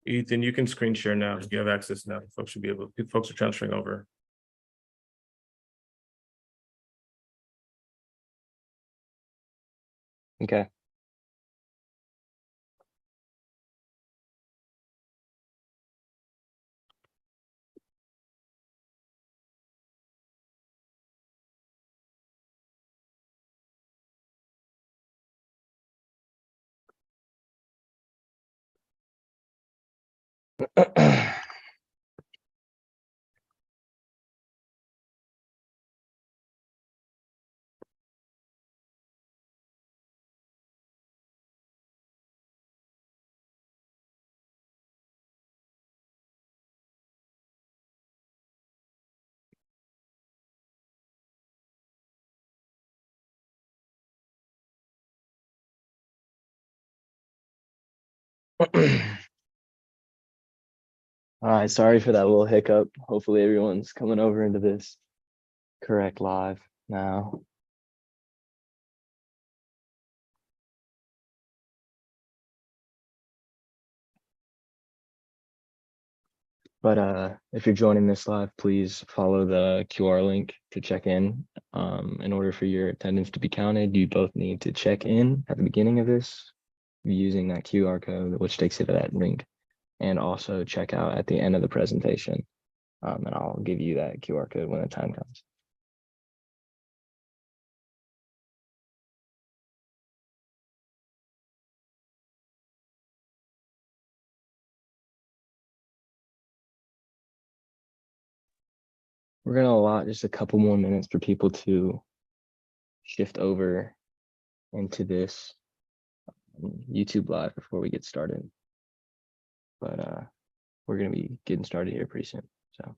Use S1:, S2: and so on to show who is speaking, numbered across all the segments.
S1: Ethan, you can screen share now. You have access now. Folks should be able. Folks are transferring over.
S2: Okay. All right, sorry for that little hiccup. Hopefully everyone's coming over into this correct live now. But if you're joining this live, please follow the QR link to check in. In order for your attendance to be counted, you both need to check in at the beginning of this using that QR code, which takes you to that link, and also check out at the end of the presentation. And I'll give you that QR code when the time comes. We're going to allot just a couple more minutes for people to shift over into this YouTube live before we get started. But we're going to be getting started here pretty soon. So.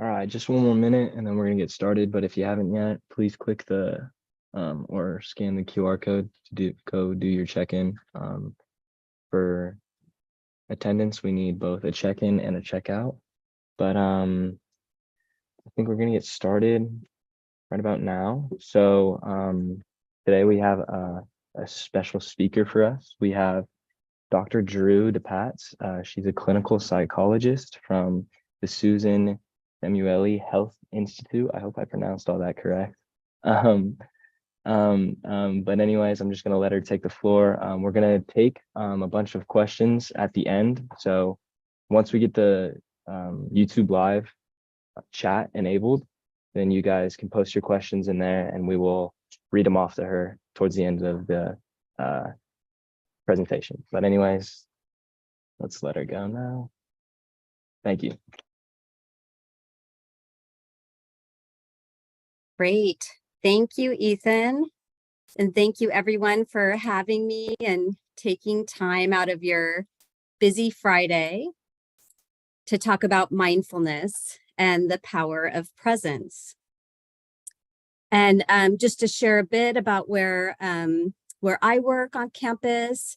S2: All right, just one more minute and then we're gonna get started. But if you haven't yet, please click the or scan the QR code to go do your check-in. For attendance, we need both a check-in and a checkout. But I think we're gonna get started right about now. So today we have a special speaker for us. We have Dr. Drew DePatz. She's a clinical psychologist from the Susan Samueli Health Institute. I hope I pronounced all that correct. But anyways, I'm just gonna let her take the floor. We're gonna take a bunch of questions at the end. So once we get the YouTube live chat enabled, then you guys can post your questions in there and we will read them off to her towards the end of the presentation. But anyways, let's let her go now. Thank you.
S3: Great. Thank you, Ethan. And thank you everyone for having me and taking time out of your busy Friday to talk about mindfulness and the power of presence. And just to share a bit about where I work on campus.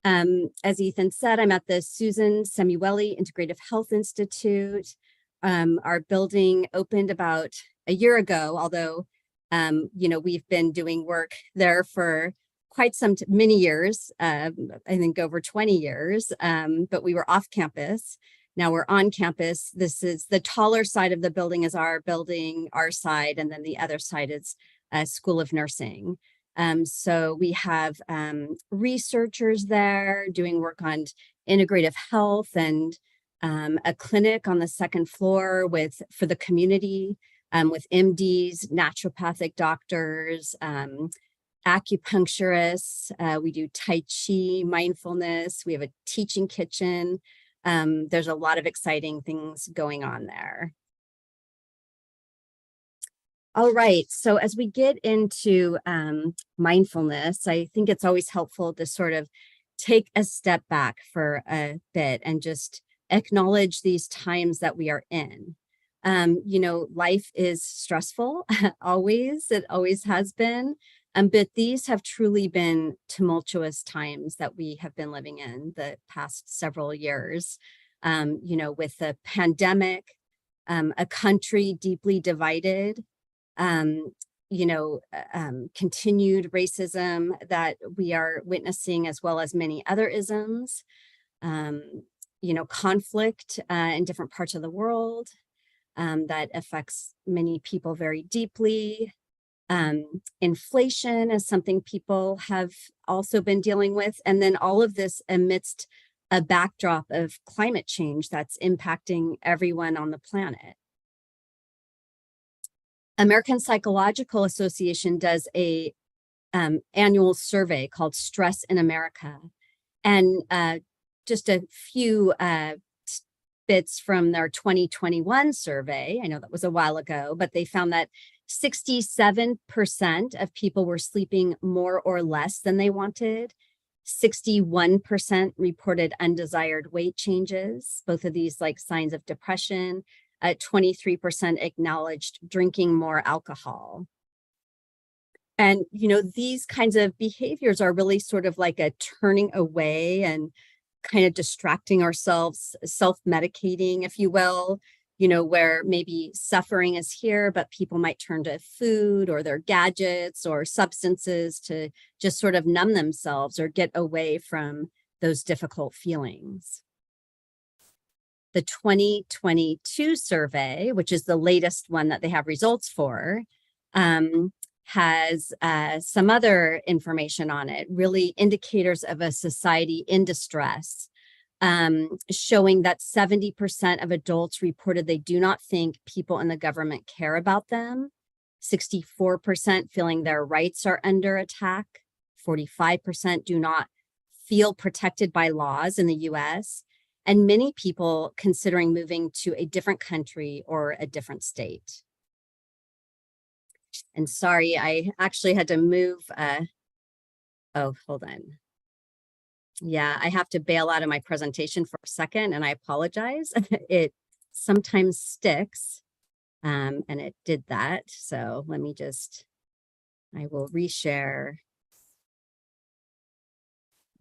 S3: As Ethan said, I'm at the Susan Samueli Integrative Health Institute. Our building opened about a year ago, although we've been doing work there for quite many years, I think over 20 years, but we were off campus. Now we're on campus. This is the taller side of the building is our building, our side, and then the other side is a School of Nursing. So we have researchers there doing work on integrative health and a clinic on the second floor for the community with MDs, naturopathic doctors, acupuncturists. We do Tai Chi, mindfulness. We have a teaching kitchen. There's a lot of exciting things going on there. All right, so as we get into mindfulness, I think it's always helpful to sort of take a step back for a bit and just acknowledge these times that we are in. Life is stressful, it always has been, but these have truly been tumultuous times that we have been living in the past several years, with the pandemic, a country deeply divided, continued racism that we are witnessing, as well as many other isms, conflict in different parts of the world that affects many people very deeply. Inflation is something people have also been dealing with. And then all of this amidst a backdrop of climate change that's impacting everyone on the planet. American Psychological Association does a annual survey called Stress in America. And just a few bits from their 2021 survey, I know that was a while ago, but they found that 67% of people were sleeping more or less than they wanted. 61% reported undesired weight changes, both of these like signs of depression. 23% acknowledged drinking more alcohol. And, these kinds of behaviors are really sort of like a turning away and kind of distracting ourselves, self-medicating, if you will, where maybe suffering is here, but people might turn to food or their gadgets or substances to just sort of numb themselves or get away from those difficult feelings. The 2022 survey, which is the latest one that they have results for, has some other information on it, really indicators of a society in distress, showing that 70% of adults reported they do not think people in the government care about them, 64% feeling their rights are under attack, 45% do not feel protected by laws in the US, and many people considering moving to a different country or a different state. And sorry, I actually had to move. Oh, hold on. Yeah, I have to bail out of my presentation for a second, and I apologize. It sometimes sticks, and it did that. So let me I will reshare.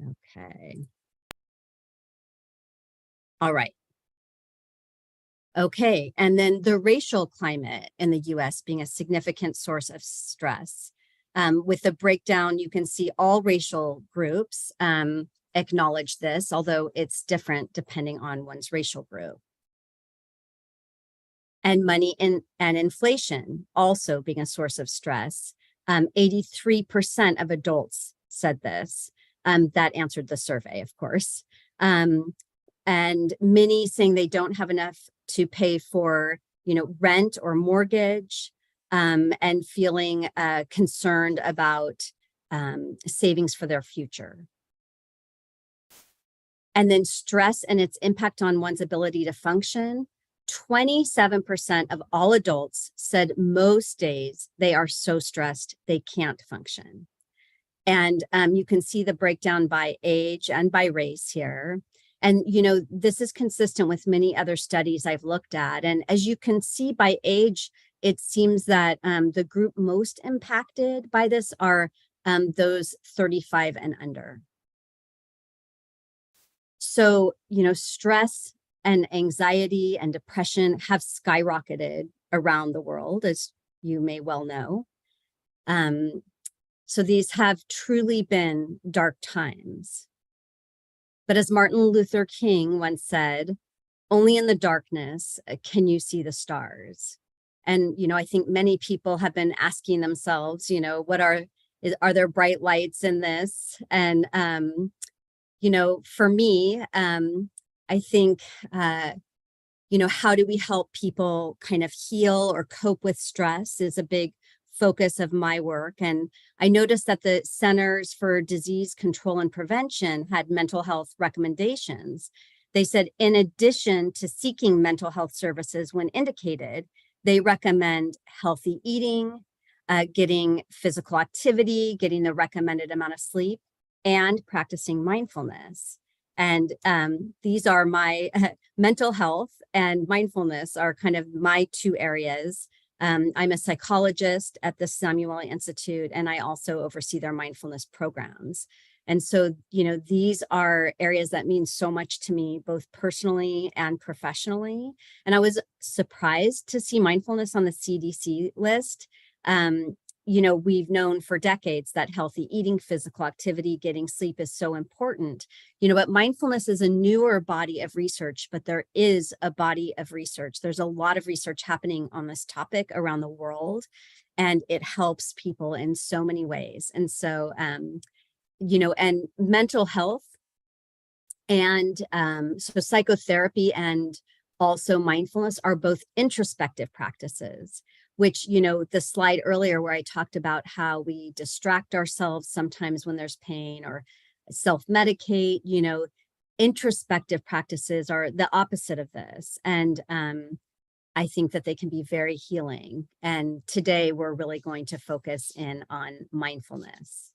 S3: Okay. All right. Okay, and then the racial climate in the US being a significant source of stress. With the breakdown, you can see all racial groups acknowledge this, although it's different depending on one's racial group. And money and inflation also being a source of stress. 83% of adults said this, that answered the survey, of course. And many saying they don't have enough to pay for, rent or mortgage, and feeling concerned about savings for their future. And then stress and its impact on one's ability to function. 27% of all adults said most days they are so stressed they can't function. And you can see the breakdown by age and by race here. And, this is consistent with many other studies I've looked at. And as you can see by age, it seems that the group most impacted by this are those 35 and under. So, stress and anxiety and depression have skyrocketed around the world, as you may well know. So these have truly been dark times. But as Martin Luther King once said, only in the darkness can you see the stars. And, I think many people have been asking themselves, what are there bright lights in this? And, for me, I think, how do we help people kind of heal or cope with stress is a big focus of my work. And I noticed that the Centers for Disease Control and Prevention had mental health recommendations. They said, in addition to seeking mental health services when indicated, they recommend healthy eating, getting physical activity, getting the recommended amount of sleep, and practicing mindfulness. And these are my mental health and mindfulness are kind of my two areas. I'm a psychologist at the Samuel Institute, and I also oversee their mindfulness programs. And so, these are areas that mean so much to me, both personally and professionally. And I was surprised to see mindfulness on the CDC list. We've known for decades that healthy eating, physical activity, getting sleep is so important, but mindfulness is a newer body of research, but there is a body of research. There's a lot of research happening on this topic around the world, and it helps people in so many ways. And so, and mental health and so psychotherapy and also mindfulness are both introspective practices, which, the slide earlier where I talked about how we distract ourselves sometimes when there's pain or self-medicate, introspective practices are the opposite of this. And I think that they can be very healing. And today we're really going to focus in on mindfulness.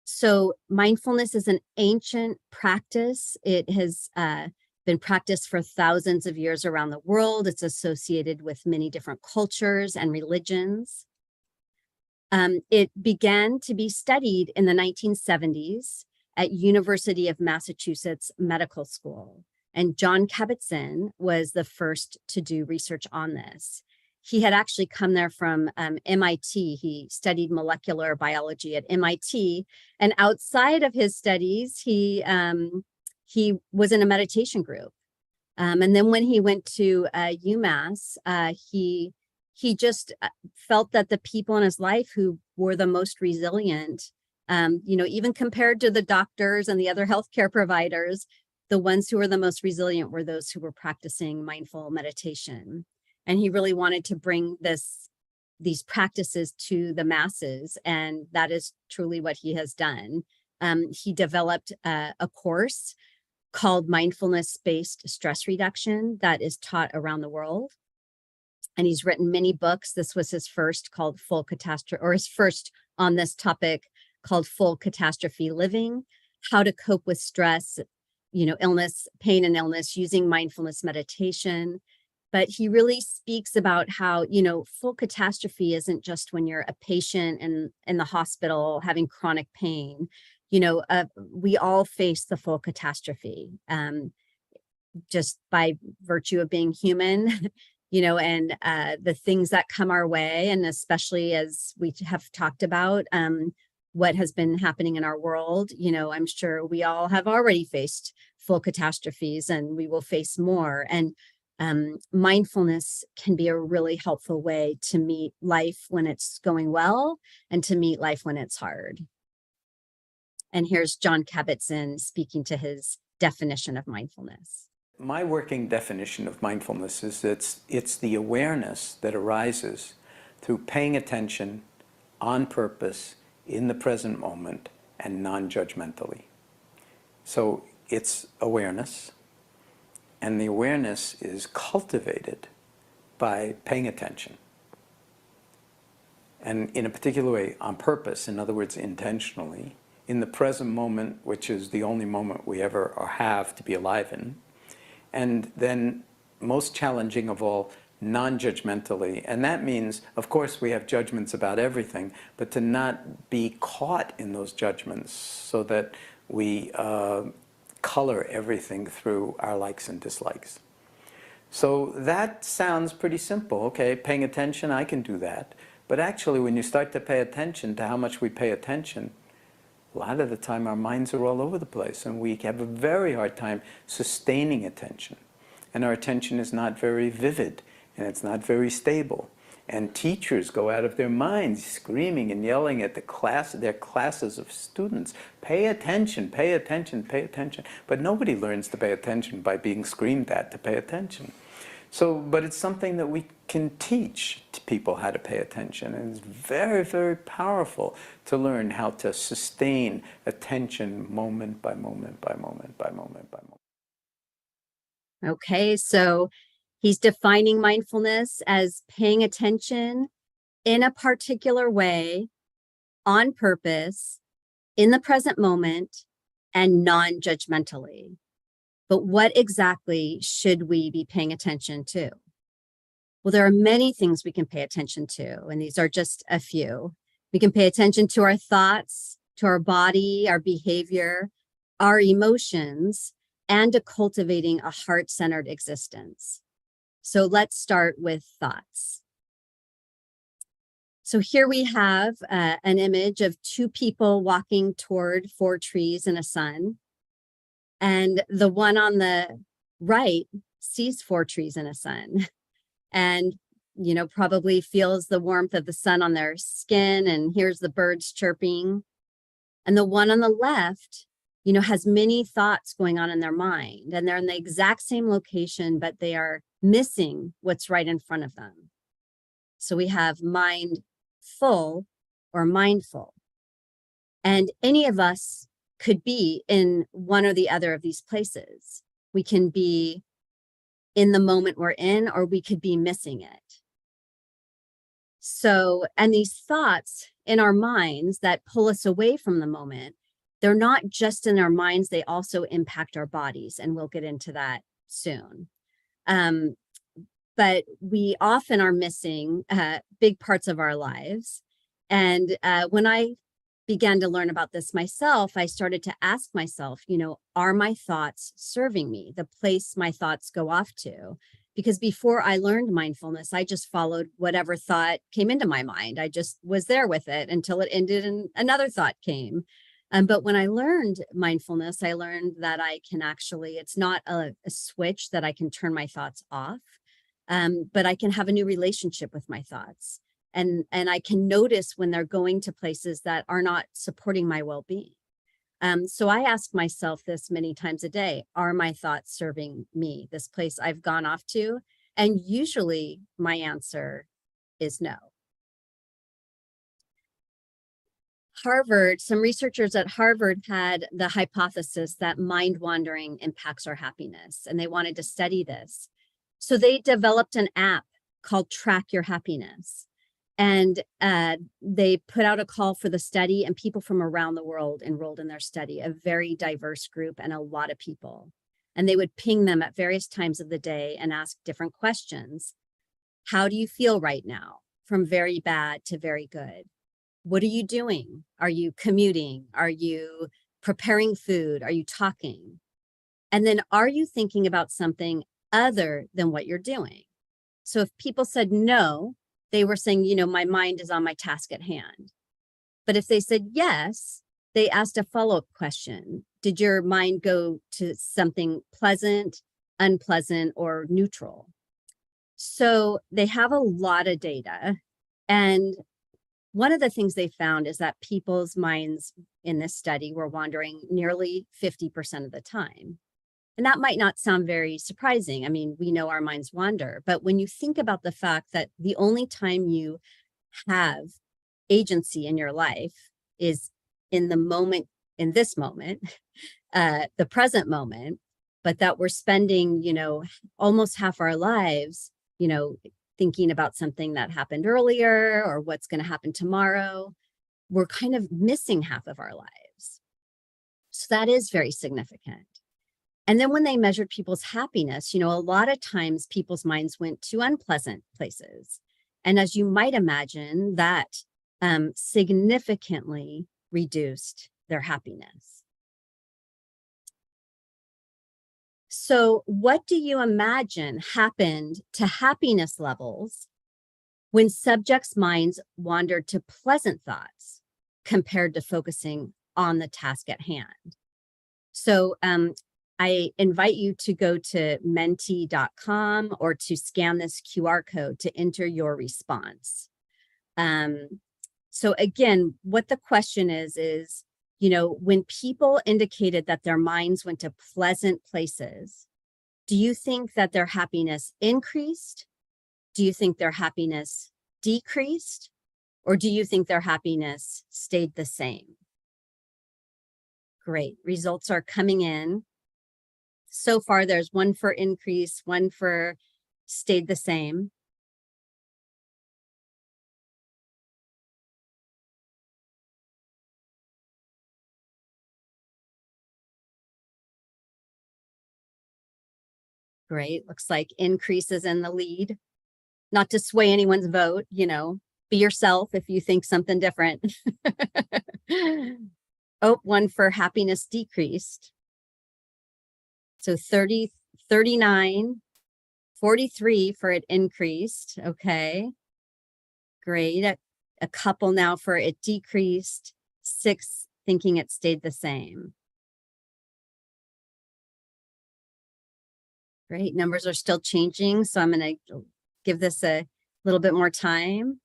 S3: So mindfulness is an ancient practice. It has been practiced for thousands of years around the world. It's associated with many different cultures and religions. It began to be studied in the 1970s at University of Massachusetts Medical School. And John Kabat-Zinn was the first to do research on this. He had actually come there from MIT. He studied molecular biology at MIT. And outside of his studies, he was in a meditation group. And then when he went to UMass, he just felt that the people in his life who were the most resilient, even compared to the doctors and the other healthcare providers, the ones who were the most resilient were those who were practicing mindful meditation. And he really wanted to bring these practices to the masses. And that is truly what he has done. He developed a course called Mindfulness-Based Stress Reduction that is taught around the world. And he's written many books. This was his first called Full Catastrophe, or his first on this topic called Full Catastrophe Living, How to Cope with Stress, illness, pain and illness using mindfulness meditation. But he really speaks about how, full catastrophe isn't just when you're a patient in the hospital having chronic pain. We all face the full catastrophe just by virtue of being human, and the things that come our way. And especially as we have talked about what has been happening in our world, I'm sure we all have already faced full catastrophes and we will face more. And Mindfulness can be a really helpful way to meet life when it's going well and to meet life when it's hard. And here's John Kabat-Zinn speaking to his definition of mindfulness.
S4: My working definition of mindfulness is that it's the awareness that arises through paying attention on purpose in the present moment and non-judgmentally. So it's awareness, and the awareness is cultivated by paying attention. And in a particular way, on purpose, in other words, intentionally, in the present moment, which is the only moment we ever have to be alive in. And then, most challenging of all, non-judgmentally. And that means, of course, we have judgments about everything, but to not be caught in those judgments so that we color everything through our likes and dislikes. So that sounds pretty simple. Okay, paying attention, I can do that. But actually, when you start to pay attention to how much we pay attention, a lot of the time our minds are all over the place, and we have a very hard time sustaining attention. And our attention is not very vivid, and it's not very stable. And teachers go out of their minds screaming and yelling at their classes of students, pay attention, pay attention, pay attention. But nobody learns to pay attention by being screamed at to pay attention. So, but it's something that we can teach to people how to pay attention. And it's very, very powerful to learn how to sustain attention moment by moment by moment by moment by moment.
S3: Okay, so he's defining mindfulness as paying attention in a particular way, on purpose, in the present moment, and non-judgmentally. But what exactly should we be paying attention to? Well, there are many things we can pay attention to, and these are just a few. We can pay attention to our thoughts, to our body, our behavior, our emotions, and to cultivating a heart-centered existence. So let's start with thoughts. So here we have an image of two people walking toward 4 trees in a sun. And the one on the right sees 4 trees in a sun and, you know, probably feels the warmth of the sun on their skin and hears the birds chirping. And the one on the left, you know, has many thoughts going on in their mind, and they're in the exact same location, but they are missing what's right in front of them. So we have mindful or mindful. And any of us could be in one or the other of these places. We can be in the moment we're in, or we could be missing it. So, and these thoughts in our minds that pull us away from the moment, they're not just in our minds, they also impact our bodies, and we'll get into that soon. But we often are missing big parts of our lives. And when I began to learn about this myself, I started to ask myself, you know, are my thoughts serving me, the place my thoughts go off to? Because before I learned mindfulness, I just followed whatever thought came into my mind. I just was there with it until it ended and another thought came. But when I learned mindfulness, I learned that I can actually, it's not a switch that I can turn my thoughts off, but I can have a new relationship with my thoughts. And I can notice when they're going to places that are not supporting my well-being. So I ask myself this many times a day, are my thoughts serving me, this place I've gone off to? And usually my answer is no. Harvard, some researchers at Harvard had the hypothesis that mind wandering impacts our happiness, and they wanted to study this. So they developed an app called Track Your Happiness. And they put out a call for the study, and people from around the world enrolled in their study, a very diverse group and a lot of people. And they would ping them at various times of the day and ask different questions. How do you feel right now? From very bad to very good. What are you doing? Are you commuting? Are you preparing food? Are you talking? And then are you thinking about something other than what you're doing? So if people said no, they were saying, you know, my mind is on my task at hand. But if they said yes, they asked a follow-up question. Did your mind go to something pleasant, unpleasant, or neutral? So they have a lot of data. And one of the things they found is that people's minds in this study were wandering nearly 50% of the time. And that might not sound very surprising. I mean, we know our minds wander, but when you think about the fact that the only time you have agency in your life is in the moment, in this moment, the present moment, but that we're spending, almost half our lives, thinking about something that happened earlier or what's going to happen tomorrow, we're kind of missing half of our lives. So that is very significant. And then when they measured people's happiness, a lot of times people's minds went to unpleasant places. And as you might imagine, that significantly reduced their happiness. So what do you imagine happened to happiness levels when subjects' minds wandered to pleasant thoughts compared to focusing on the task at hand? So I invite you to go to menti.com or to scan this QR code to enter your response. So again, what the question is, when people indicated that their minds went to pleasant places, do you think that their happiness increased? Do you think their happiness decreased? Or do you think their happiness stayed the same? Great, results are coming in. So far, there's one for increase, one for stayed the same. Great, looks like increases in the lead. Not to sway anyone's vote, be yourself if you think something different. Oh, one for happiness decreased. So 30, 39, 43 for it increased. Okay, great. A couple now for it decreased. 6 thinking it stayed the same. Great, numbers are still changing, so I'm going to give this a little bit more time.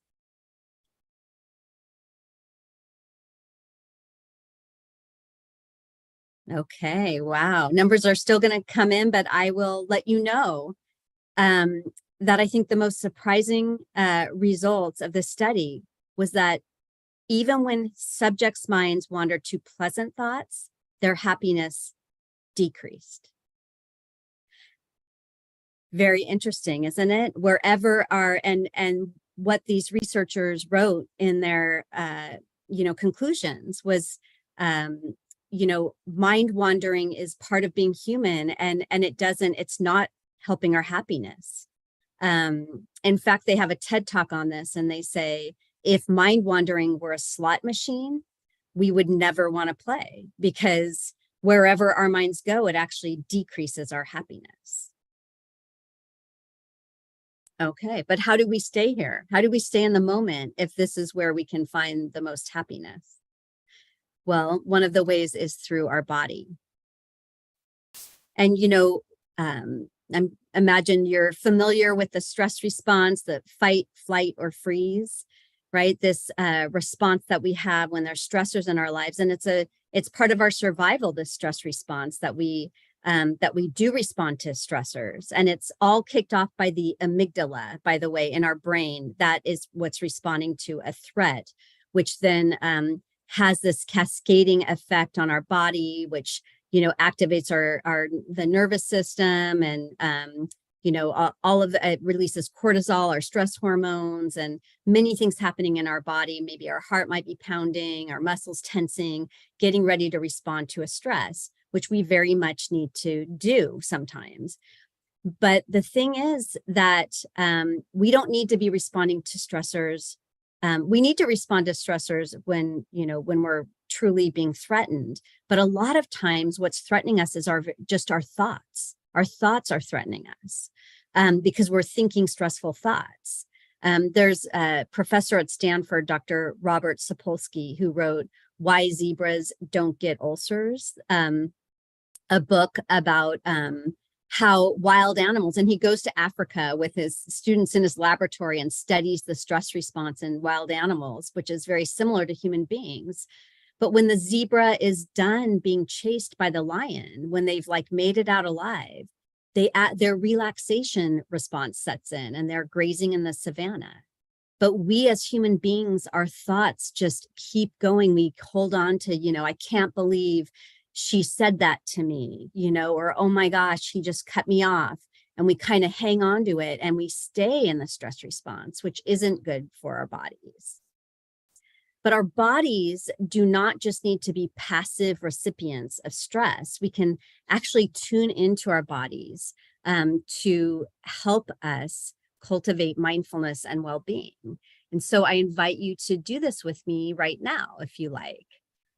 S3: Okay, wow. Numbers are still going to come in, but I will let you know that I think the most surprising results of this study was that even when subjects' minds wandered to pleasant thoughts, their happiness decreased. Very interesting, isn't it? Wherever and what these researchers wrote in their conclusions was mind wandering is part of being human, and it's not helping our happiness. In fact, they have a TED talk on this, and they say if mind wandering were a slot machine, we would never want to play, because wherever our minds go, it actually decreases our happiness. Okay, but how do we stay here? How do we stay in the moment if this is where we can find the most happiness? Well, one of the ways is through our body. And, imagine you're familiar with the stress response, the fight, flight, or freeze, right? This response that we have when there's stressors in our lives. And it's part of our survival, this stress response that we do respond to stressors. And it's all kicked off by the amygdala, by the way, in our brain. That is what's responding to a threat, which then has this cascading effect on our body, which, activates the nervous system, and, all of it releases cortisol, our stress hormones, and many things happening in our body. Maybe our heart might be pounding, our muscles tensing, getting ready to respond to a stress, which we very much need to do sometimes. But the thing is that we don't need to be responding to stressors. We need to respond to stressors when we're truly being threatened. But a lot of times what's threatening us is just our thoughts. Our thoughts are threatening us because we're thinking stressful thoughts. There's a professor at Stanford, Dr. Robert Sapolsky, who wrote Why Zebras Don't Get Ulcers, a book about how wild animals, and he goes to Africa with his students in his laboratory and studies the stress response in wild animals, which is very similar to human beings. But when the zebra is done being chased by the lion, when they've like made it out alive, their relaxation response sets in and they're grazing in the savannah. But we as human beings, our thoughts just keep going. We hold on to, I can't believe she said that to me, or, oh my gosh, he just cut me off. And we kind of hang on to it and we stay in the stress response, which isn't good for our bodies. But our bodies do not just need to be passive recipients of stress. We can actually tune into our bodies to help us cultivate mindfulness and well-being. And so I invite you to do this with me right now, if you like.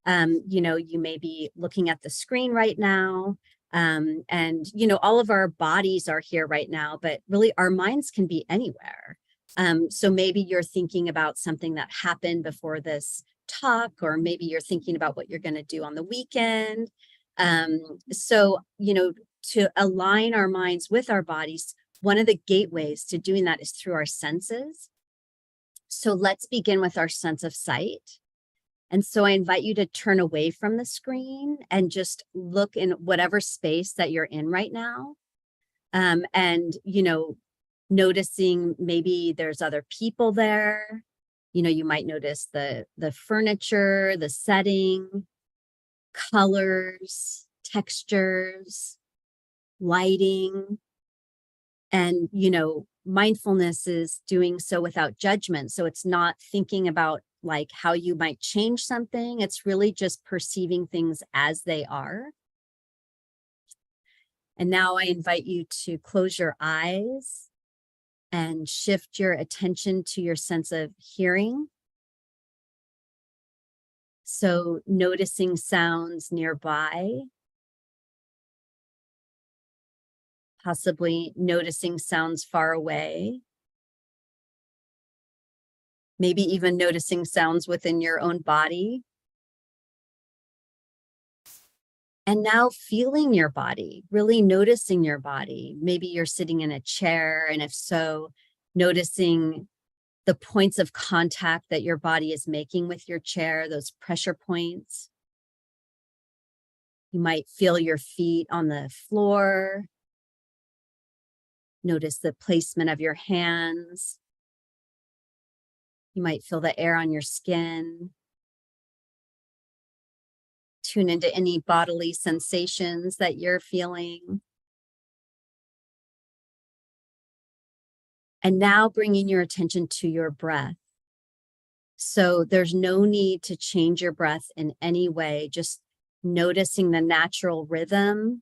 S3: You may be looking at the screen right now, and all of our bodies are here right now, but really our minds can be anywhere. So maybe you're thinking about something that happened before this talk, or maybe you're thinking about what you're going to do on the weekend. To align our minds with our bodies, one of the gateways to doing that is through our senses. So let's begin with our sense of sight. And so I invite you to turn away from the screen and just look in whatever space that you're in right now. Noticing maybe there's other people there. You might notice the furniture, the setting, colors, textures, lighting. And, mindfulness is doing so without judgment. So it's not thinking about like how you might change something. It's really just perceiving things as they are. And now I invite you to close your eyes and shift your attention to your sense of hearing. So noticing sounds nearby, possibly noticing sounds far away, maybe even noticing sounds within your own body. And now feeling your body, really noticing your body. Maybe you're sitting in a chair, and if so, noticing the points of contact that your body is making with your chair, those pressure points. You might feel your feet on the floor. Notice the placement of your hands. You might feel the air on your skin. Tune into any bodily sensations that you're feeling. And now bringing your attention to your breath. So there's no need to change your breath in any way, just noticing the natural rhythm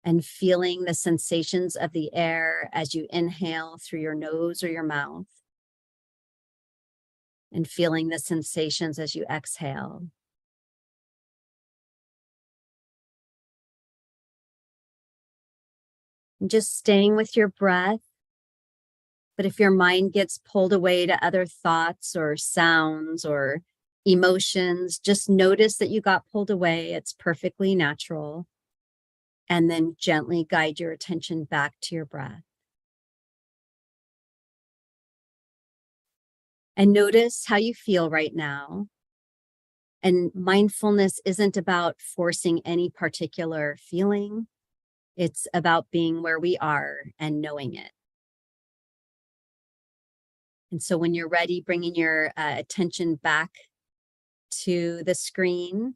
S3: and feeling the sensations of the air as you inhale through your nose or your mouth, and feeling the sensations as you exhale. And just staying with your breath. But if your mind gets pulled away to other thoughts or sounds or emotions, just notice that you got pulled away. It's perfectly natural. And then gently guide your attention back to your breath. And notice how you feel right now. And mindfulness isn't about forcing any particular feeling. It's about being where we are and knowing it. And so when you're ready, bringing your attention back to the screen.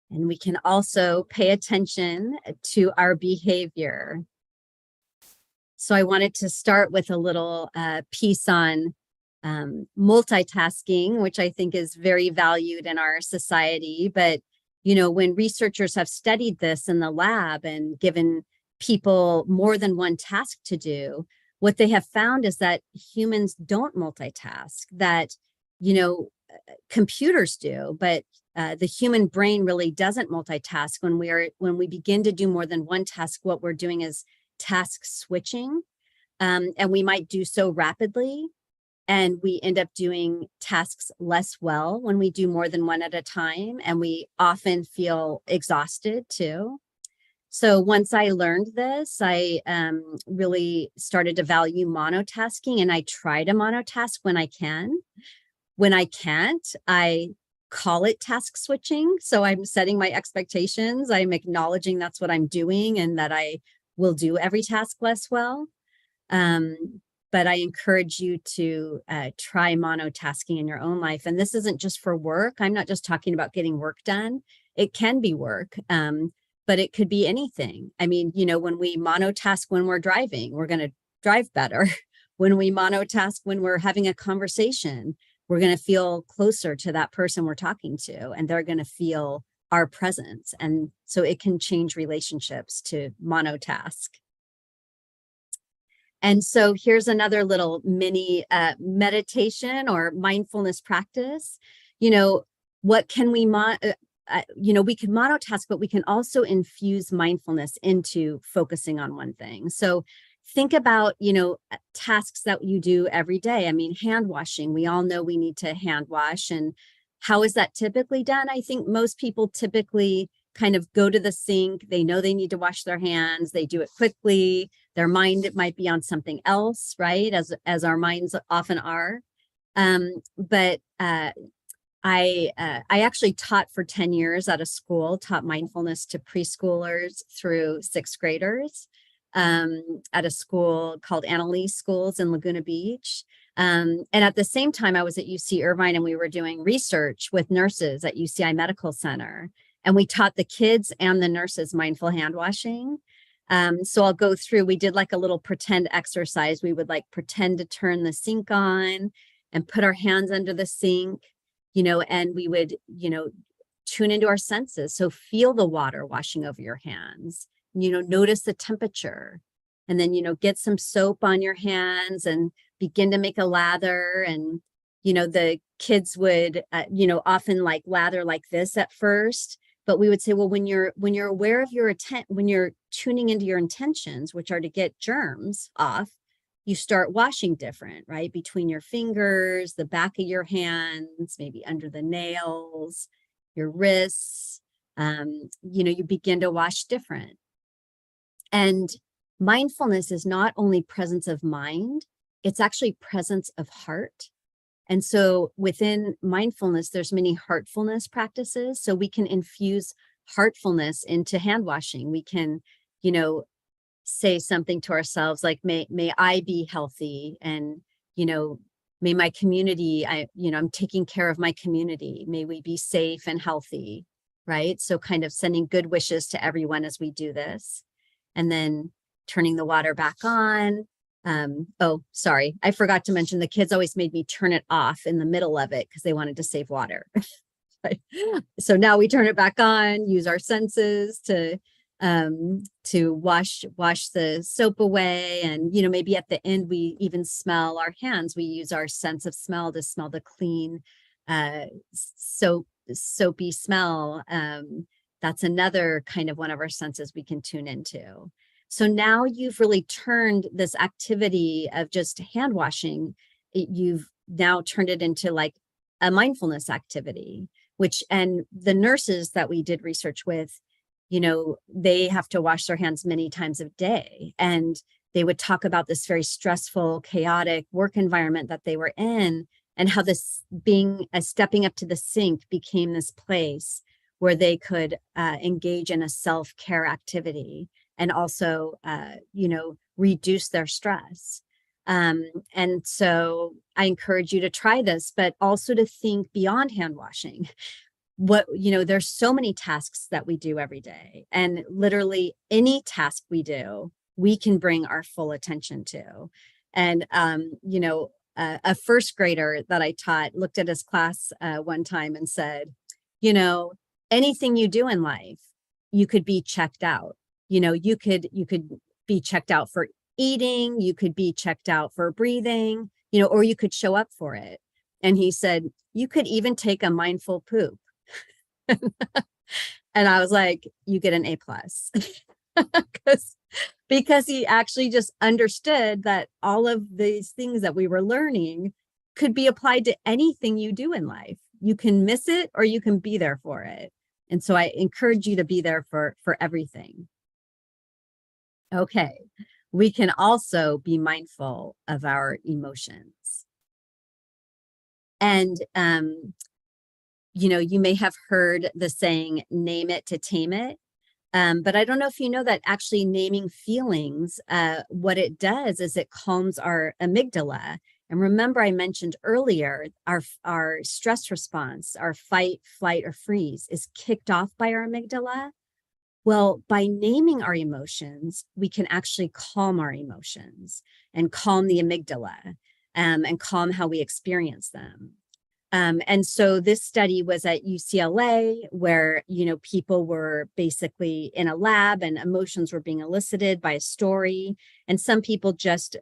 S3: And we can also pay attention to our behavior. So I wanted to start with a little piece on multitasking, which I think is very valued in our society. But, when researchers have studied this in the lab and given people more than one task to do, what they have found is that humans don't multitask, that, computers do, but the human brain really doesn't multitask. When we begin to do more than one task, what we're doing is task switching, and we might do so rapidly, and we end up doing tasks less well when we do more than one at a time, and we often feel exhausted too. So once I learned this, I really started to value monotasking, and I try to monotask when I can. When I can't, I call it task switching. So I'm setting my expectations. I'm acknowledging that's what I'm doing and that I will do every task less well. But I encourage you to try monotasking in your own life. And this isn't just for work. I'm not just talking about getting work done. It can be work, but it could be anything. I mean, you know, when we monotask when we're driving, we're going to drive better. When we monotask when we're having a conversation, we're going to feel closer to that person we're talking to, and they're going to feel our presence. And so it can change relationships to monotask. And so here's another little mini meditation or mindfulness practice. You know, what can we, we can monotask, but we can also infuse mindfulness into focusing on one thing. So think about, tasks that you do every day. I mean, hand washing, we all know we need to hand wash. And how is that typically done? I think most people typically kind of go to the sink. They know they need to wash their hands. They do it quickly. Their mind, it might be on something else, right? As our minds often are. But I actually taught for 10 years at a school, taught mindfulness to preschoolers through 6th graders. At a school called Annalise Schools in Laguna Beach. And at the same time, I was at UC Irvine, and we were doing research with nurses at UCI Medical Center. And we taught the kids and the nurses mindful hand washing. So I'll go through, we did like a little pretend exercise. We would like pretend to turn the sink on and put our hands under the sink, and we would, tune into our senses. So feel the water washing over your hands. Notice the temperature, and then, get some soap on your hands and begin to make a lather. And, the kids would, often like lather like this at first, but we would say, well, when you're aware of your when you're tuning into your intentions, which are to get germs off, you start washing different, right? Between your fingers, the back of your hands, maybe under the nails, your wrists, you begin to wash different. And mindfulness is not only presence of mind, it's actually presence of heart. And so within mindfulness, there's many heartfulness practices. So we can infuse heartfulness into hand washing. We can, say something to ourselves like, may I be healthy, and, may my community, I'm taking care of my community. May we be safe and healthy, right? So kind of sending good wishes to everyone as we do this. And then turning the water back on. Oh, sorry, I forgot to mention the kids always made me turn it off in the middle of it because they wanted to save water. So now we turn it back on, use our senses to wash the soap away. And, maybe at the end, we even smell our hands. We use our sense of smell to smell the clean, soapy smell. That's another kind of one of our senses we can tune into. So now you've really turned this activity of just hand washing, you've now turned it into like a mindfulness activity, and the nurses that we did research with, they have to wash their hands many times a day. And they would talk about this very stressful, chaotic work environment that they were in, and how this stepping up to the sink became this place where they could engage in a self-care activity and also, reduce their stress. And so I encourage you to try this, but also to think beyond hand washing. There's so many tasks that we do every day, and literally any task we do, we can bring our full attention to. And, a 1st grader that I taught looked at his class one time and said, anything you do in life, you could be checked out. You could be checked out for eating, you could be checked out for breathing, or you could show up for it. And he said, you could even take a mindful poop. And I was like, you get an A+. Because he actually just understood that all of these things that we were learning could be applied to anything you do in life. You can miss it or you can be there for it. And so I encourage you to be there for everything. Okay. We can also be mindful of our emotions. And, you may have heard the saying, name it to tame it. But I don't know if you know that actually naming feelings, what it does is it calms our amygdala. And remember, I mentioned earlier, our stress response, our fight, flight, or freeze is kicked off by our amygdala. Well, by naming our emotions, we can actually calm our emotions and calm the amygdala, and calm how we experience them. And so this study was at UCLA where, people were basically in a lab and emotions were being elicited by a story. And some people just,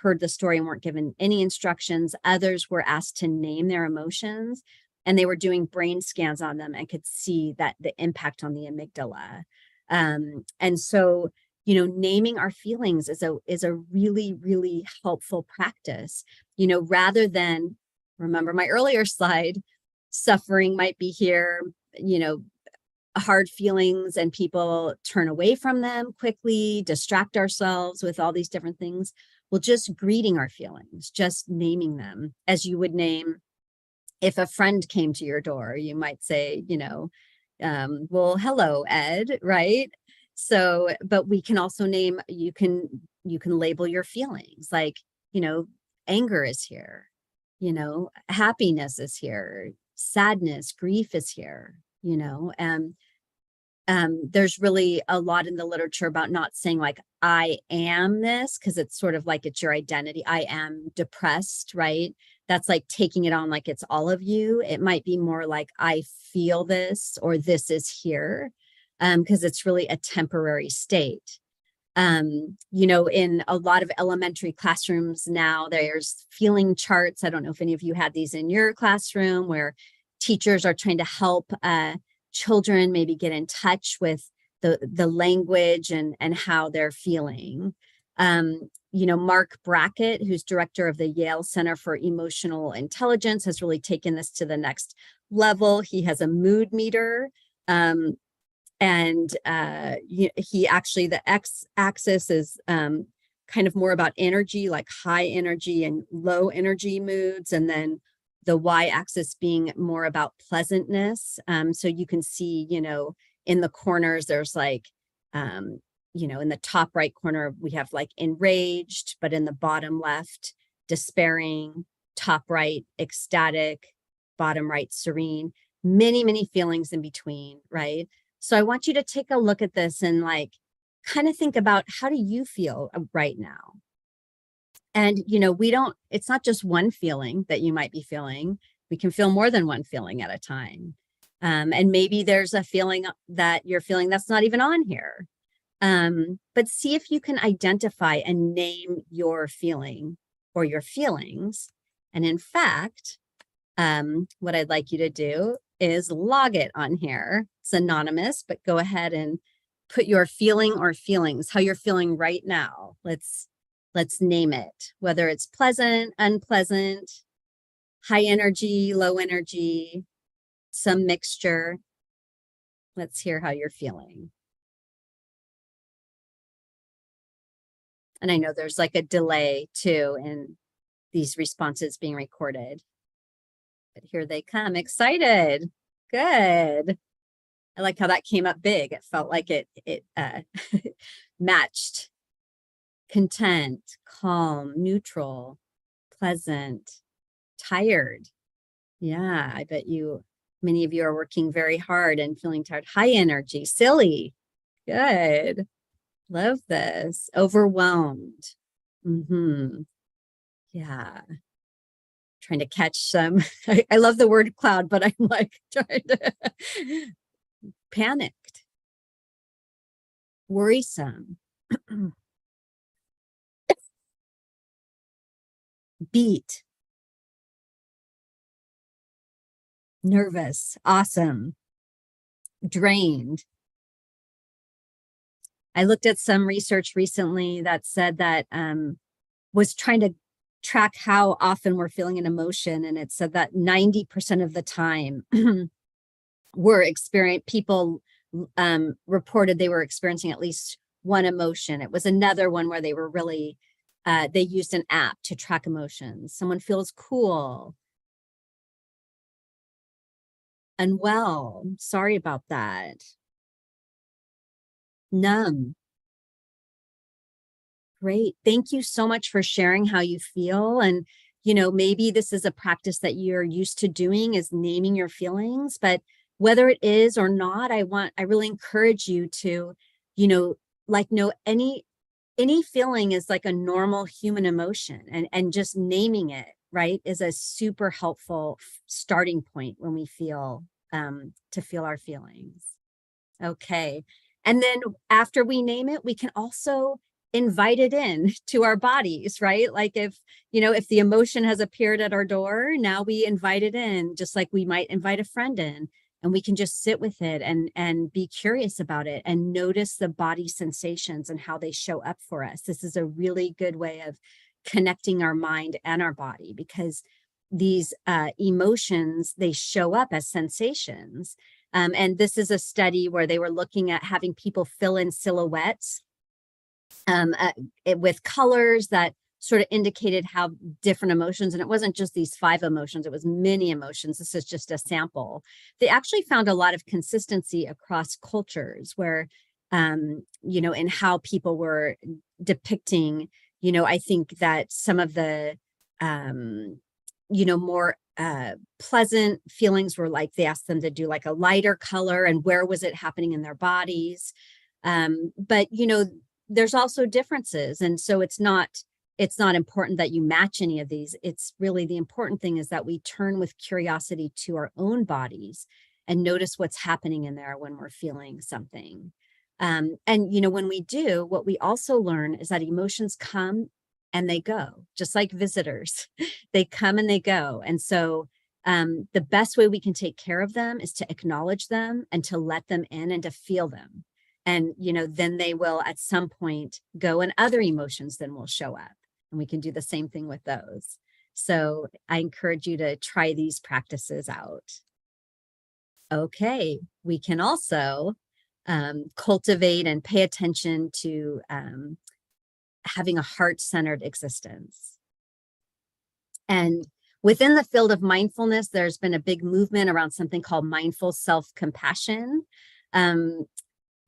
S3: heard the story and weren't given any instructions. Others were asked to name their emotions, and they were doing brain scans on them and could see that the impact on the amygdala. And so, naming our feelings is a really, really helpful practice, rather than, remember my earlier slide, suffering might be here, hard feelings, and people turn away from them quickly, distract ourselves with all these different things. Well, just greeting our feelings, just naming them as you would name if a friend came to your door, you might say, well, hello, Ed, right? So, but we can also name, you can label your feelings like, anger is here, happiness is here, sadness, grief is here, there's really a lot in the literature about not saying like, I am this, because it's sort of like it's your identity. I am depressed, right? That's like taking it on like it's all of you. It might be more like, I feel this, or this is here, because it's really a temporary state. In a lot of elementary classrooms now, there's feeling charts. I don't know if any of you had these in your classroom, where teachers are trying to help children maybe get in touch with the language and how they're feeling. Mark Brackett, who's director of the Yale Center for Emotional Intelligence, has really taken this to the next level. He has a mood meter. And he actually, the x-axis is kind of more about energy, like high energy and low energy moods. And then the y-axis being more about pleasantness. So you can see, in the corners, there's like, in the top right corner, we have like enraged, but in the bottom left, despairing, top right, ecstatic, bottom right, serene, many, many feelings in between, right? So I want you to take a look at this and like kind of think about, how do you feel right now? And, it's not just one feeling that you might be feeling. We can feel more than one feeling at a time. And maybe there's a feeling that you're feeling that's not even on here. But see if you can identify and name your feeling or your feelings. And in fact, what I'd like you to do is log it on here. It's anonymous, but go ahead and put your feeling or feelings, how you're feeling right now. Let's name it, whether it's pleasant, unpleasant, high energy, low energy, some mixture. Let's hear how you're feeling. And I know there's like a delay too in these responses being recorded. But here they come, excited. Good. I like how that came up big. It felt like it matched. Content, calm, neutral, pleasant, tired. Yeah, I bet many of you are working very hard and feeling tired. High energy, silly. Good. Love this. Overwhelmed. Yeah. Trying to catch some. I love the word cloud, but I'm like trying to panicked, worrisome, beat, nervous, awesome, drained. I looked at some research recently that said that was trying to track how often we're feeling an emotion, and it said that 90% of the time people reported they were experiencing at least one emotion. It was another one where they were really, they used an app to track emotions. Someone feels cool. Unwell. Sorry about that. Numb. Great. Thank you so much for sharing how you feel. And, you know, maybe this is a practice that you're used to doing, is naming your feelings, but whether it is or not, I really encourage you to, you know, like know any feeling is like a normal human emotion, and just naming it, right, is a super helpful starting point when we feel, to feel our feelings. Okay. And then after we name it, we can also invite it in to our bodies, right? Like if, you know, if the emotion has appeared at our door, now we invite it in, just like we might invite a friend in, and we can just sit with it and be curious about it and notice the body sensations and how they show up for us. This is a really good way of connecting our mind and our body, because these emotions, they show up as sensations. And this is a study where they were looking at having people fill in silhouettes with colors that sort of indicated how different emotions, and it wasn't just these 5 emotions, it was many emotions. This is just a sample. They actually found a lot of consistency across cultures where, you know, in how people were depicting, you know, I think that some of the, you know, more pleasant feelings were like, they asked them to do like a lighter color and where was it happening in their bodies. But, you know, there's also differences. And so it's not important that you match any of these. It's really, the important thing is that we turn with curiosity to our own bodies and notice what's happening in there when we're feeling something. And, you know, when we do, what we also learn is that emotions come and they go, just like visitors. They come and they go. And so the best way we can take care of them is to acknowledge them and to let them in and to feel them. And, you know, then they will at some point go, and other emotions then will show up, and we can do the same thing with those. So I encourage you to try these practices out. Okay, we can also cultivate and pay attention to having a heart-centered existence. And within the field of mindfulness, there's been a big movement around something called mindful self-compassion.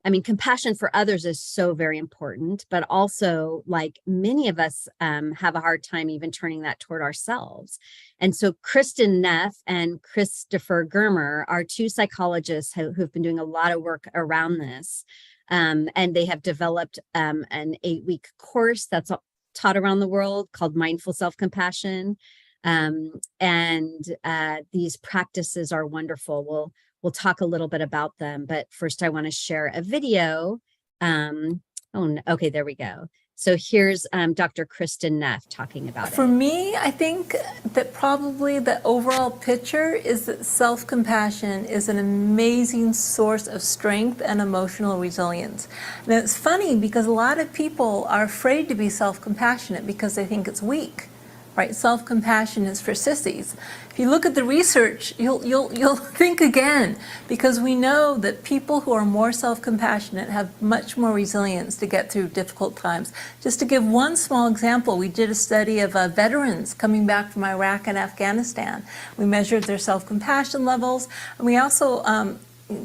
S3: I mean, compassion for others is so very important, but also, like, many of us have a hard time even turning that toward ourselves. And so Kristen Neff and Christopher Germer are 2 psychologists who've been doing a lot of work around this. And they have developed an 8-week course that's taught around the world called Mindful Self-Compassion. And these practices are wonderful. We'll talk a little bit about them, but first I want to share a video. Okay, there we go. So here's Dr. Kristen Neff talking about it.
S5: For me, I think that probably the overall picture is that self-compassion is an amazing source of strength and emotional resilience. And it's funny because a lot of people are afraid to be self-compassionate because they think it's weak. Right? Self-compassion is for sissies. If you look at the research, you'll think again, because we know that people who are more self-compassionate have much more resilience to get through difficult times. Just to give one small example, we did a study of veterans coming back from Iraq and Afghanistan. We measured their self-compassion levels, and we also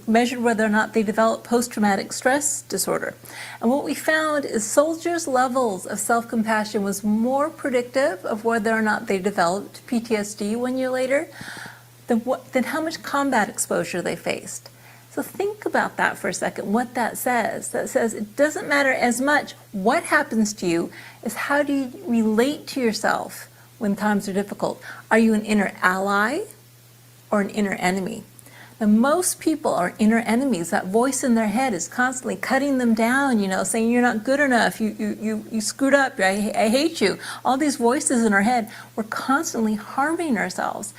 S5: measured whether or not they developed post-traumatic stress disorder. And what we found is soldiers' levels of self-compassion was more predictive of whether or not they developed PTSD 1 year later than how much combat exposure they faced. So think about that for a second, what that says. That says it doesn't matter as much what happens to you as how do you relate to yourself when times are difficult. Are you an inner ally or an inner enemy? And most people are inner enemies. That voice in their head is constantly cutting them down, you know, saying you're not good enough, you screwed up, I hate you. All these voices in our head, we're constantly harming ourselves.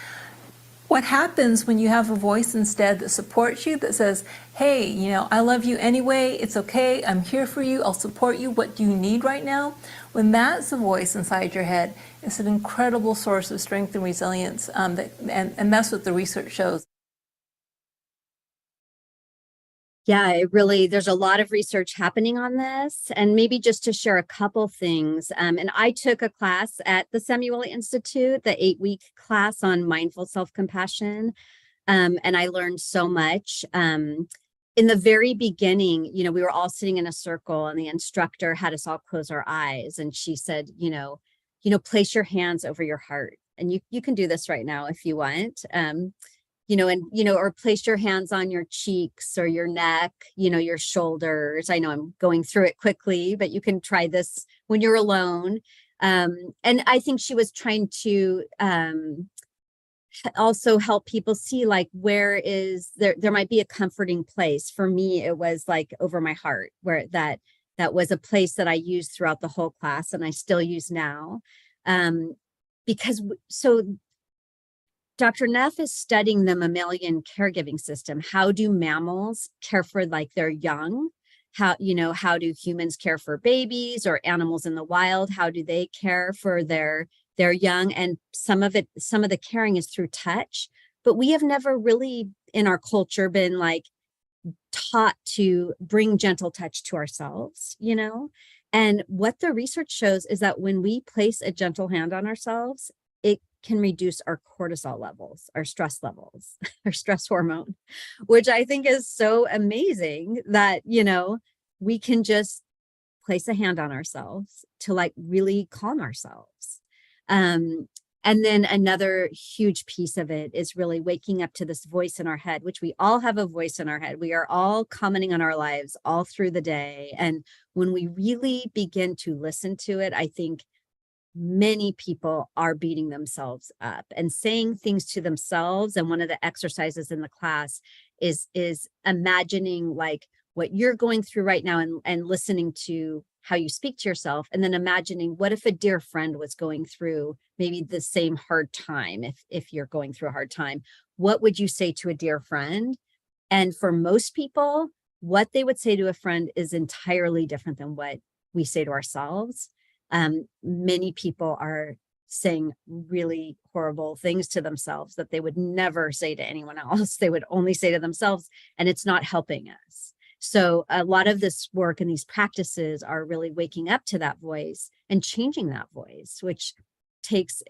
S5: What happens when you have a voice instead that supports you, that says, hey, you know, I love you anyway, it's okay, I'm here for you, I'll support you, what do you need right now? When that's the voice inside your head, it's an incredible source of strength and resilience, and that's what the research shows.
S3: Yeah, it really, there's a lot of research happening on this. And maybe just to share a couple things. And I took a class at the Samuel Institute, the 8-week class on mindful self-compassion. And I learned so much. In the very beginning, we were all sitting in a circle and the instructor had us all close our eyes. And she said, place your hands over your heart. And you can do this right now if you want. Or place your hands on your cheeks or your neck, your shoulders. I know I'm going through it quickly, but you can try this when you're alone. And I think she was trying to also help people see like where is there might be a comforting place. For me, it was like over my heart, where that was a place that I used throughout the whole class and I still use now. Because Dr. Neff is studying the mammalian caregiving system. How do mammals care for like their young? How do humans care for babies or animals in the wild? How do they care for their young? And some of the caring is through touch, but we have never really in our culture been like taught to bring gentle touch to ourselves, And what the research shows is that when we place a gentle hand on ourselves, it can reduce our cortisol levels, our stress levels, our stress hormone, which I think is so amazing that, we can just place a hand on ourselves to like really calm ourselves. And then another huge piece of it is really waking up to this voice in our head, which we all have a voice in our head. We are all commenting on our lives all through the day. And when we really begin to listen to it, I think many people are beating themselves up and saying things to themselves. And one of the exercises in the class is imagining like what you're going through right now and listening to how you speak to yourself, and then imagining what if a dear friend was going through maybe the same hard time. If you're going through a hard time, what would you say to a dear friend? And for most people, what they would say to a friend is entirely different than what we say to ourselves. Many people are saying really horrible things to themselves that they would never say to anyone else. They would only say to themselves, and it's not helping us. So a lot of this work and these practices are really waking up to that voice and changing that voice, which takes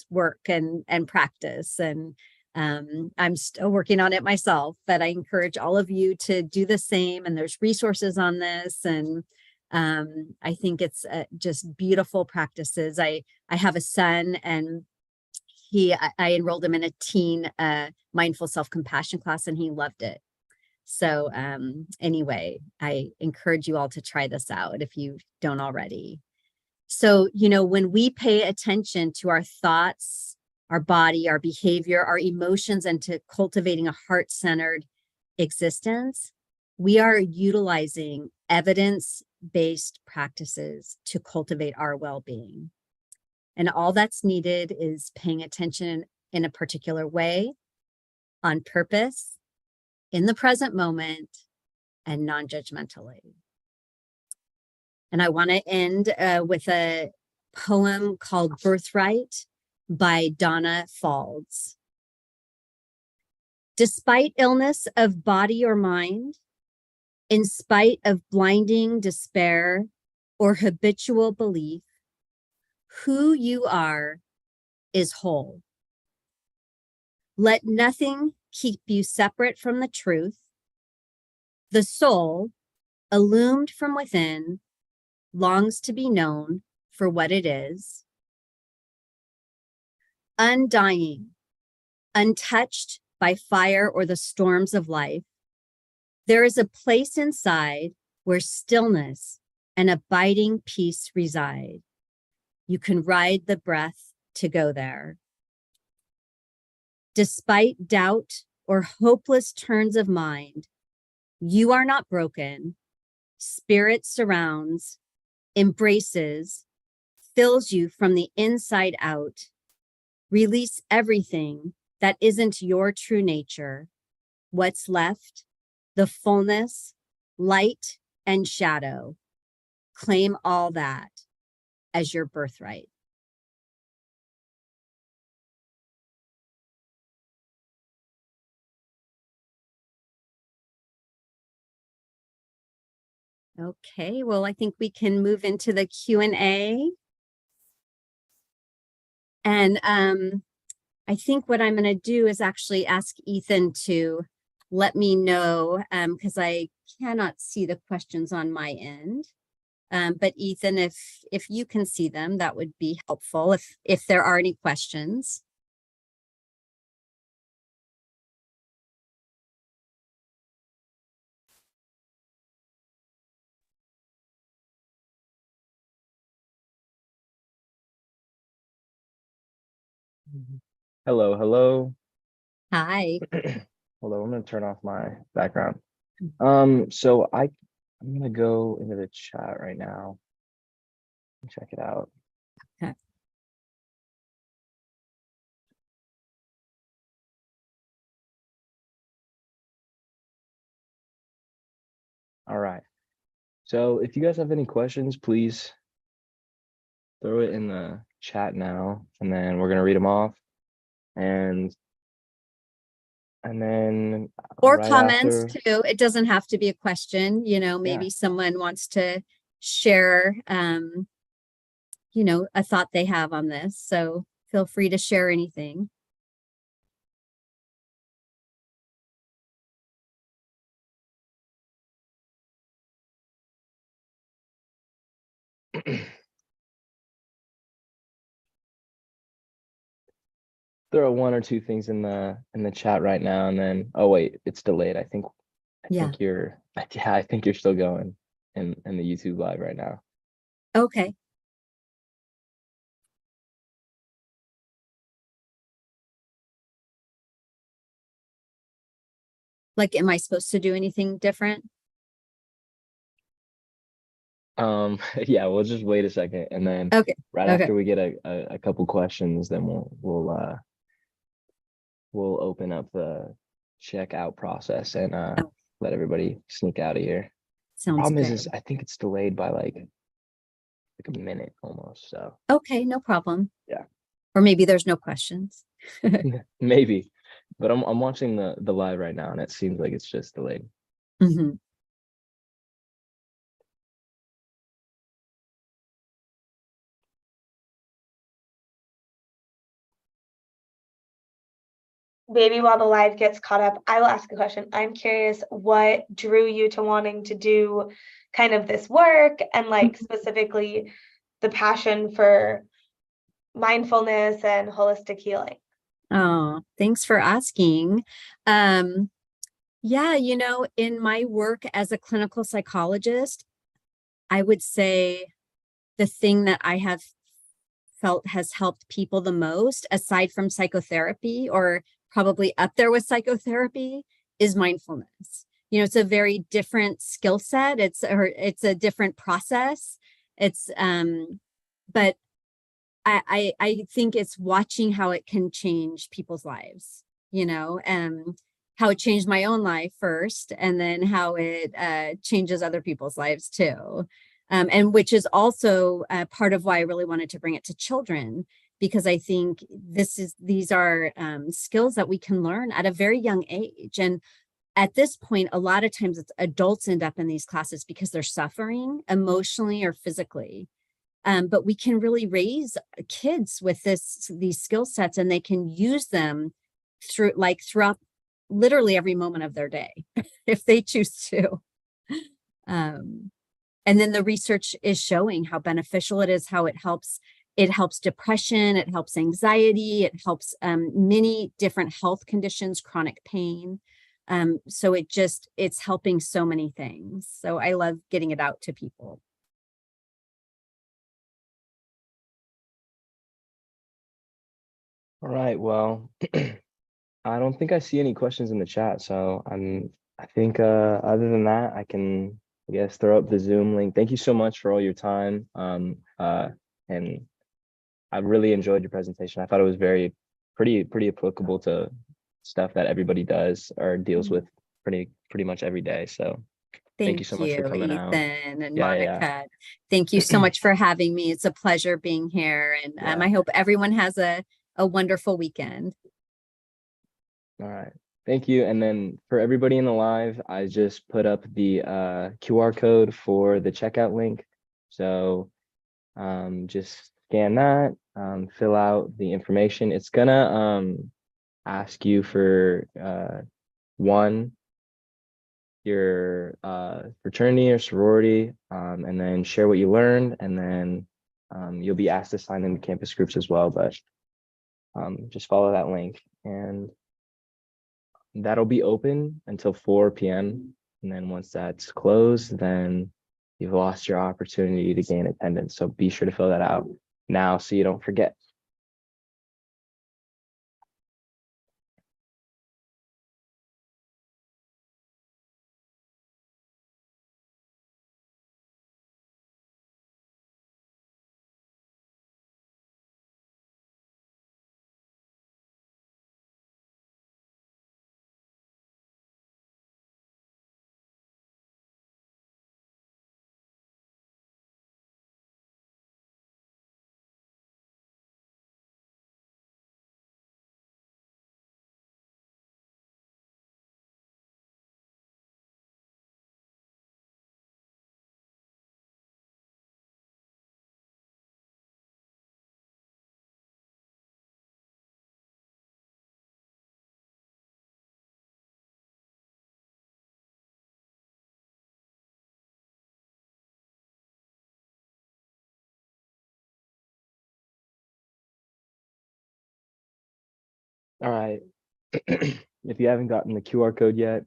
S3: work and practice. And I'm still working on it myself, but I encourage all of you to do the same. And there's resources on this. And I think it's just beautiful practices. I have a son, and I enrolled him in a teen mindful self-compassion class, and he loved it. So anyway, I encourage you all to try this out if you don't already. So, when we pay attention to our thoughts, our body, our behavior, our emotions, and to cultivating a heart-centered existence, we are utilizing evidence-based practices to cultivate our well-being. And all that's needed is paying attention in a particular way, on purpose, in the present moment, and non-judgmentally. And I want to end with a poem called Birthright by Donna Faulds. Despite illness of body or mind, in spite of blinding despair or habitual belief, who you are is whole. Let nothing keep you separate from the truth. The soul, illumined from within, longs to be known for what it is. Undying, untouched by fire or the storms of life, there is a place inside where stillness and abiding peace reside. You can ride the breath to go there. Despite doubt or hopeless turns of mind, you are not broken. Spirit surrounds, embraces, fills you from the inside out. Release everything that isn't your true nature. What's left? The fullness, light, and shadow. Claim all that as your birthright. Okay, well, I think we can move into the Q&A. And I think what I'm going to do is actually ask Ethan to let me know, because I cannot see the questions on my end. But Ethan, if you can see them, that would be helpful if there are any questions.
S2: Hello, hello.
S3: Hi.
S2: Hello, I'm gonna turn off my background. So I'm gonna go into the chat right now and check it out.
S3: Okay.
S2: All right. So if you guys have any questions, please throw it in the chat now, and then we're gonna read them off. And then
S3: Or
S2: right
S3: comments
S2: after,
S3: too. It doesn't have to be a question, maybe someone wants to share, a thought they have on this. So feel free to share anything.
S2: throw one or two things in the chat right now, and then wait, it's delayed. I think you're yeah, I think you're still going in the YouTube live right now.
S3: Okay. Like, am I supposed to do anything different?
S2: Yeah, we'll just wait a second, and then
S3: Okay.
S2: right
S3: Okay.
S2: after we get a couple questions, then we'll open up the checkout process and let everybody sneak out of here.
S3: Sounds
S2: Problem
S3: good.
S2: is I think it's delayed by like a minute almost. So
S3: Okay, no problem.
S2: Yeah.
S3: Or maybe there's no questions.
S2: maybe, but I'm watching the live right now, and it seems like it's just delayed.
S3: Mhm.
S6: Maybe while the live gets caught up, I will ask a question. I'm curious what drew you to wanting to do kind of this work, and like specifically the passion for mindfulness and holistic healing.
S3: Oh, thanks for asking. Yeah, in my work as a clinical psychologist, I would say the thing that I have felt has helped people the most, aside from psychotherapy, or probably up there with psychotherapy, is mindfulness. It's a very different skill set. It's a different process. But I think it's watching how it can change people's lives, how it changed my own life first, and then how it changes other people's lives too. And which is also part of why I really wanted to bring it to children, because I think these are skills that we can learn at a very young age. And at this point, a lot of times it's adults end up in these classes because they're suffering emotionally or physically. But we can really raise kids with these skill sets, and they can use them throughout literally every moment of their day if they choose to. And then the research is showing how beneficial it is, how it helps depression, it helps anxiety, it helps many different health conditions, chronic pain. So it's helping so many things. So I love getting it out to people.
S2: All right, well, I don't think I see any questions in the chat, so I think other than that, I can, I guess, throw up the Zoom link. Thank you so much for all your time. And I really enjoyed your presentation. I thought it was pretty applicable to stuff that everybody does or deals with pretty much every day. So thank you so much for coming out.
S3: Ethan and
S2: Yeah,
S3: Monica.
S2: yeah.
S3: Thank you so much for having me. It's a pleasure being here. And
S2: Yeah.
S3: I hope everyone has a wonderful weekend.
S2: All right. Thank you. And then for everybody in the live, I just put up the QR code for the checkout link. So just scan that, fill out the information. It's gonna ask you for one, your fraternity or sorority, and then share what you learned, and then you'll be asked to sign into campus groups as well. But just follow that link, and that'll be open until 4 p.m. And then once that's closed, then you've lost your opportunity to gain attendance. So be sure to fill that out now so you don't forget. All right. If you haven't gotten the QR code yet,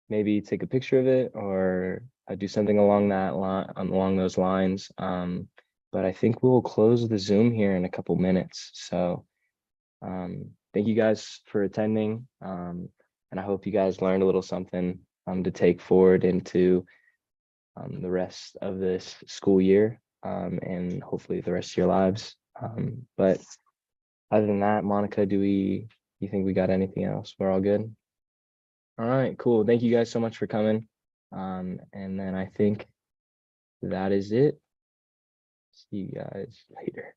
S2: maybe take a picture of it or do something along that line, along those lines. But I think we'll close the Zoom here in a couple minutes. So thank you guys for attending. And I hope you guys learned a little something to take forward into the rest of this school year, and hopefully the rest of your lives. But other than that, Monica, you think we got anything else? We're all good? All right, cool. Thank you guys so much for coming. And then I think that is it. See you guys later.